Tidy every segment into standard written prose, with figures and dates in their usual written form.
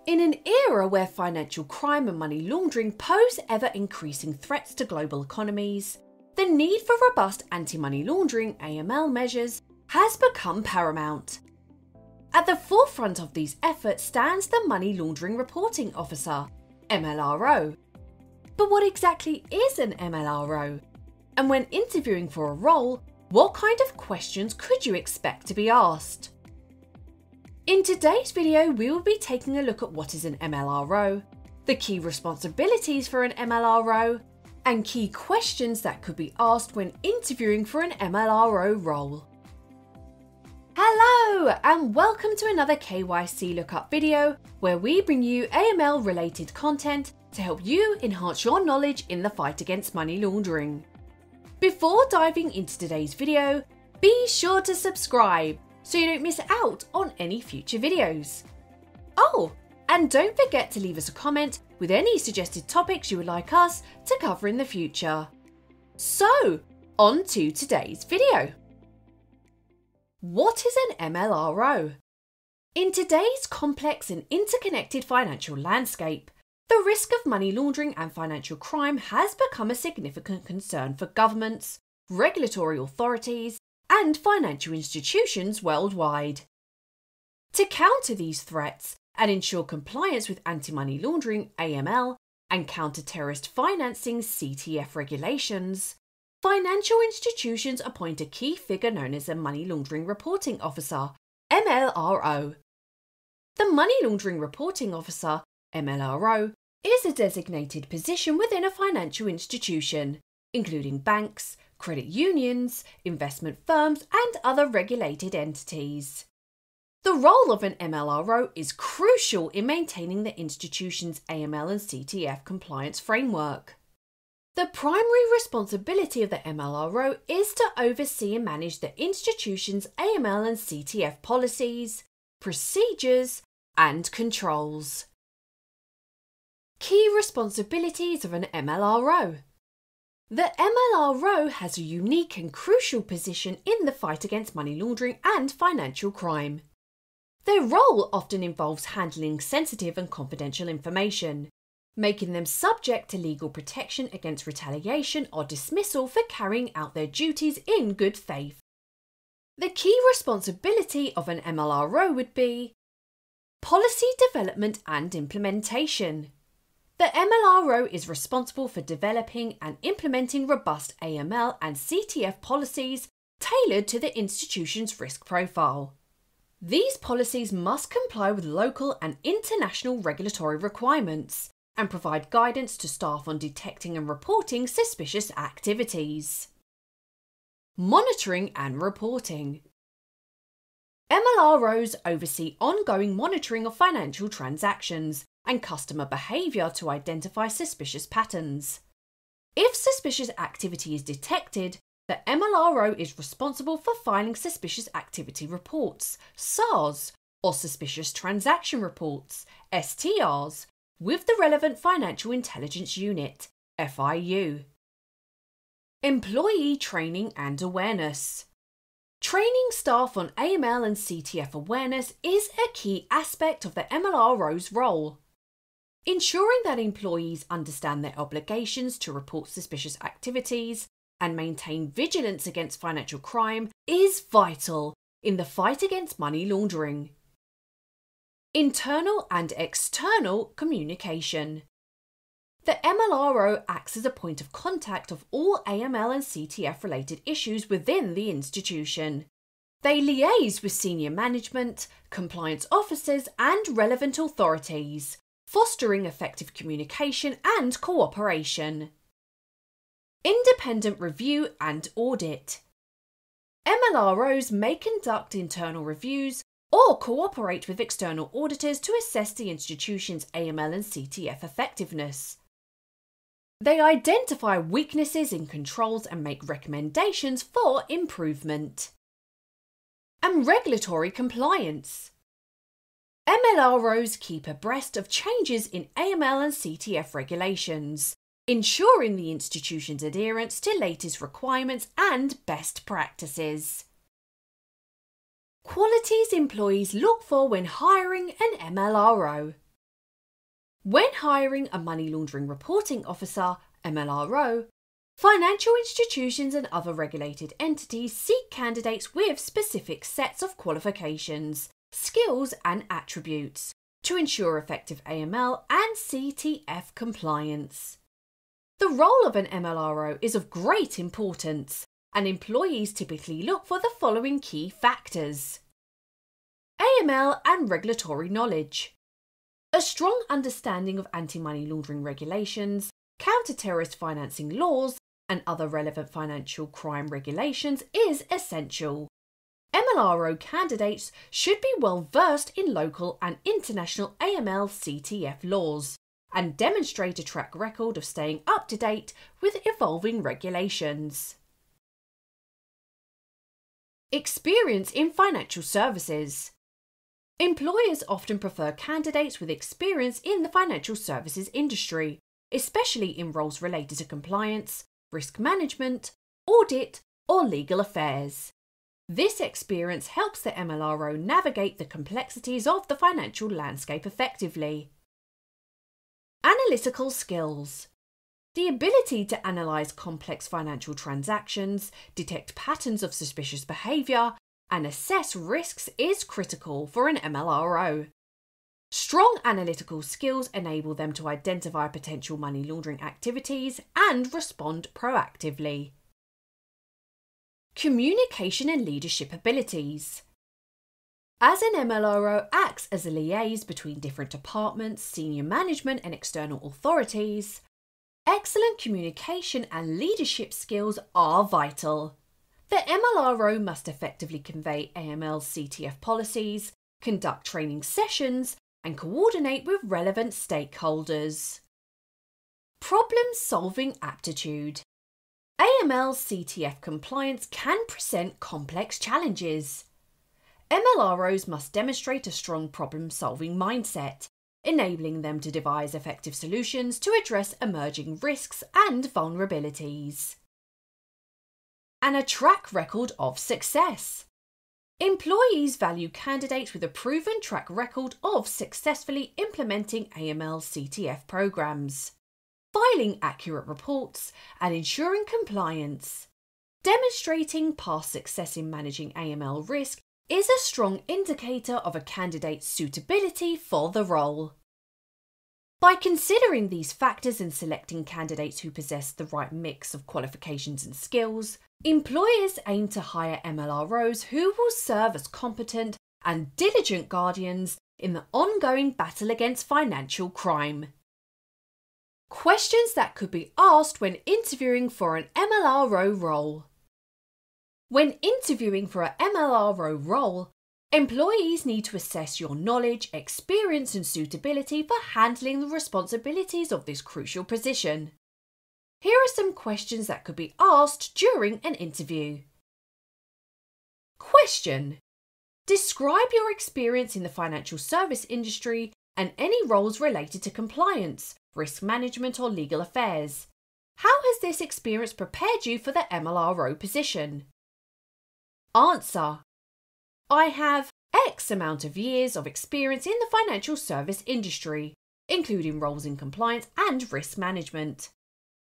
In an era where financial crime and money laundering pose ever-increasing threats to global economies, the need for robust anti-money laundering (AML) measures has become paramount. At the forefront of these efforts stands the Money Laundering Reporting Officer, MLRO. But what exactly is an MLRO? And when interviewing for a role, what kind of questions could you expect to be asked? In today's video, we will be taking a look at what is an MLRO, the key responsibilities for an MLRO, and key questions that could be asked when interviewing for an MLRO role. Hello, and welcome to another KYC Lookup video, where we bring you AML-related content to help you enhance your knowledge in the fight against money laundering. Before diving into today's video, be sure to subscribe so you don't miss out on any future videos. Oh, and don't forget to leave us a comment with any suggested topics you would like us to cover in the future. So, on to today's video. What is an MLRO? In today's complex and interconnected financial landscape, the risk of money laundering and financial crime has become a significant concern for governments, regulatory authorities, and financial institutions worldwide. To counter these threats and ensure compliance with anti-money laundering (AML) and counter-terrorist financing (CTF) regulations, financial institutions appoint a key figure known as a Money Laundering Reporting Officer (MLRO). The Money Laundering Reporting Officer (MLRO) is a designated position within a financial institution, including banks, credit unions, investment firms, and other regulated entities. The role of an MLRO is crucial in maintaining the institution's AML and CTF compliance framework. The primary responsibility of the MLRO is to oversee and manage the institution's AML and CTF policies, procedures, and controls. Key responsibilities of an MLRO. The MLRO has a unique and crucial position in the fight against money laundering and financial crime. Their role often involves handling sensitive and confidential information, making them subject to legal protection against retaliation or dismissal for carrying out their duties in good faith. The key responsibility of an MLRO would be policy development and implementation. The MLRO is responsible for developing and implementing robust AML and CTF policies tailored to the institution's risk profile. These policies must comply with local and international regulatory requirements and provide guidance to staff on detecting and reporting suspicious activities. Monitoring and reporting. MLROs oversee ongoing monitoring of financial transactions and customer behaviour to identify suspicious patterns. If suspicious activity is detected, the MLRO is responsible for filing suspicious activity reports, SARs, or suspicious transaction reports, STRs, with the relevant Financial Intelligence Unit, FIU. Employee training and awareness. Training staff on AML and CTF awareness is a key aspect of the MLRO's role. Ensuring that employees understand their obligations to report suspicious activities and maintain vigilance against financial crime is vital in the fight against money laundering. Internal and external communication. The MLRO acts as a point of contact of all AML and CTF related issues within the institution. They liaise with senior management, compliance officers, and relevant authorities, fostering effective communication and cooperation. Independent review and audit. MLROs may conduct internal reviews or cooperate with external auditors to assess the institution's AML and CTF effectiveness. They identify weaknesses in controls and make recommendations for improvement. And regulatory compliance. MLROs keep abreast of changes in AML and CTF regulations, ensuring the institution's adherence to latest requirements and best practices. Qualities employees look for when hiring an MLRO. When hiring a Money Laundering Reporting Officer, MLRO, financial institutions and other regulated entities seek candidates with specific sets of qualifications, skills and attributes to ensure effective AML and CTF compliance. The role of an MLRO is of great importance, and employees typically look for the following key factors: AML and regulatory knowledge. A strong understanding of anti-money laundering regulations, counter-terrorist financing laws, and other relevant financial crime regulations is essential. MLRO candidates should be well versed in local and international AML CTF laws and demonstrate a track record of staying up to date with evolving regulations. Experience in financial services. Employers often prefer candidates with experience in the financial services industry, especially in roles related to compliance, risk management, audit, or legal affairs. This experience helps the MLRO navigate the complexities of the financial landscape effectively. Analytical skills. The ability to analyse complex financial transactions, detect patterns of suspicious behaviour, and assess risks is critical for an MLRO. Strong analytical skills enable them to identify potential money laundering activities and respond proactively. Communication and leadership abilities. As an MLRO acts as a liaison between different departments, senior management and external authorities, excellent communication and leadership skills are vital. The MLRO must effectively convey AML CTF policies, conduct training sessions, and coordinate with relevant stakeholders. Problem-solving aptitude. AML CTF compliance can present complex challenges. MLROs must demonstrate a strong problem-solving mindset, enabling them to devise effective solutions to address emerging risks and vulnerabilities. And a track record of success. Employees value candidates with a proven track record of successfully implementing AML CTF programs, filing accurate reports, and ensuring compliance. Demonstrating past success in managing AML risk is a strong indicator of a candidate's suitability for the role. By considering these factors and selecting candidates who possess the right mix of qualifications and skills, employers aim to hire MLROs who will serve as competent and diligent guardians in the ongoing battle against financial crime. Questions that could be asked when interviewing for an MLRO role. When interviewing for an MLRO role, employees need to assess your knowledge, experience and suitability for handling the responsibilities of this crucial position. Here are some questions that could be asked during an interview. Question: describe your experience in the financial service industry and any roles related to compliance, risk management or legal affairs. How has this experience prepared you for the MLRO position? Answer: I have X amount of years of experience in the financial service industry, including roles in compliance and risk management.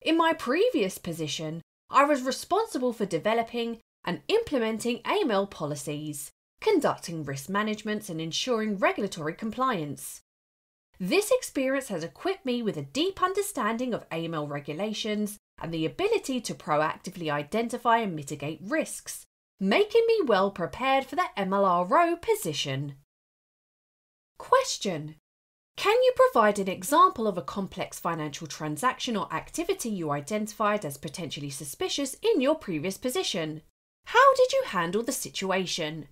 In my previous position, I was responsible for developing and implementing AML policies, conducting risk management and ensuring regulatory compliance. This experience has equipped me with a deep understanding of AML regulations and the ability to proactively identify and mitigate risks, making me well prepared for the MLRO position. Question: can you provide an example of a complex financial transaction or activity you identified as potentially suspicious in your previous position? How did you handle the situation?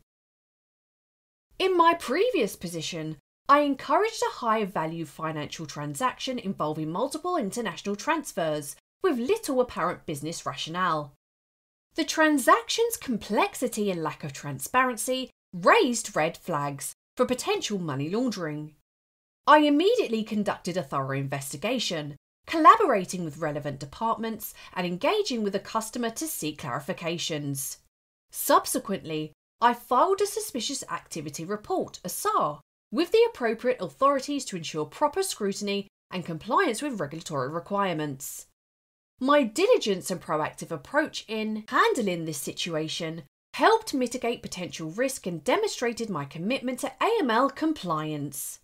In my previous position, I encouraged a high-value financial transaction involving multiple international transfers with little apparent business rationale. The transaction's complexity and lack of transparency raised red flags for potential money laundering. I immediately conducted a thorough investigation, collaborating with relevant departments and engaging with the customer to seek clarifications. Subsequently, I filed a suspicious activity report, a SAR, with the appropriate authorities to ensure proper scrutiny and compliance with regulatory requirements. My diligence and proactive approach in handling this situation helped mitigate potential risk and demonstrated my commitment to AML compliance.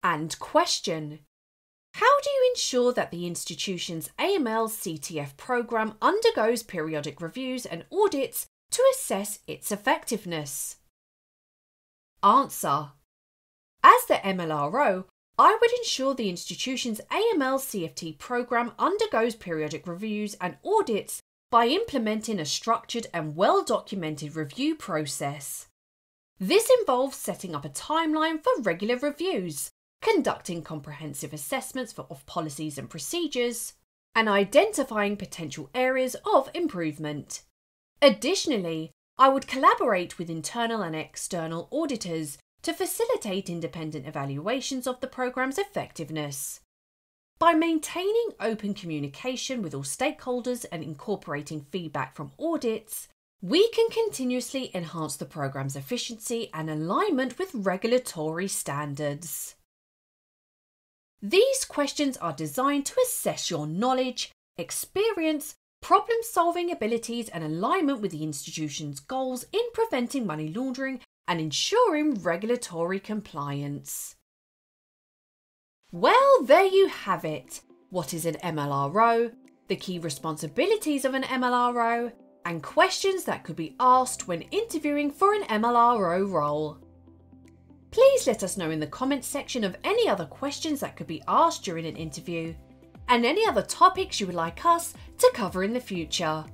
And question: how do you ensure that the institution's AML CTF program undergoes periodic reviews and audits to assess its effectiveness? Answer: as the MLRO, I would ensure the institution's AML CFT program undergoes periodic reviews and audits by implementing a structured and well-documented review process. This involves setting up a timeline for regular reviews, conducting comprehensive assessments of policies and procedures, and identifying potential areas of improvement. Additionally, I would collaborate with internal and external auditors to facilitate independent evaluations of the programme's effectiveness. By maintaining open communication with all stakeholders and incorporating feedback from audits, we can continuously enhance the programme's efficiency and alignment with regulatory standards. These questions are designed to assess your knowledge, experience, problem-solving abilities and alignment with the institution's goals in preventing money laundering and ensuring regulatory compliance. Well, there you have it. What is an MLRO, the key responsibilities of an MLRO, and questions that could be asked when interviewing for an MLRO role. Please let us know in the comments section of any other questions that could be asked during an interview, and any other topics you would like us to cover in the future.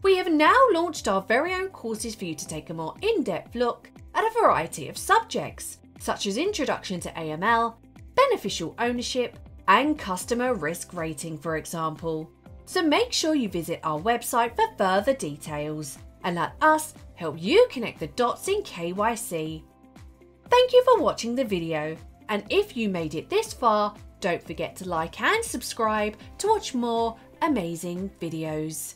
We have now launched our very own courses for you to take a more in-depth look at a variety of subjects, such as Introduction to AML, Beneficial Ownership, and Customer Risk Rating, for example. So make sure you visit our website for further details, and let us help you connect the dots in KYC. Thank you for watching the video, and if you made it this far, don't forget to like and subscribe to watch more amazing videos.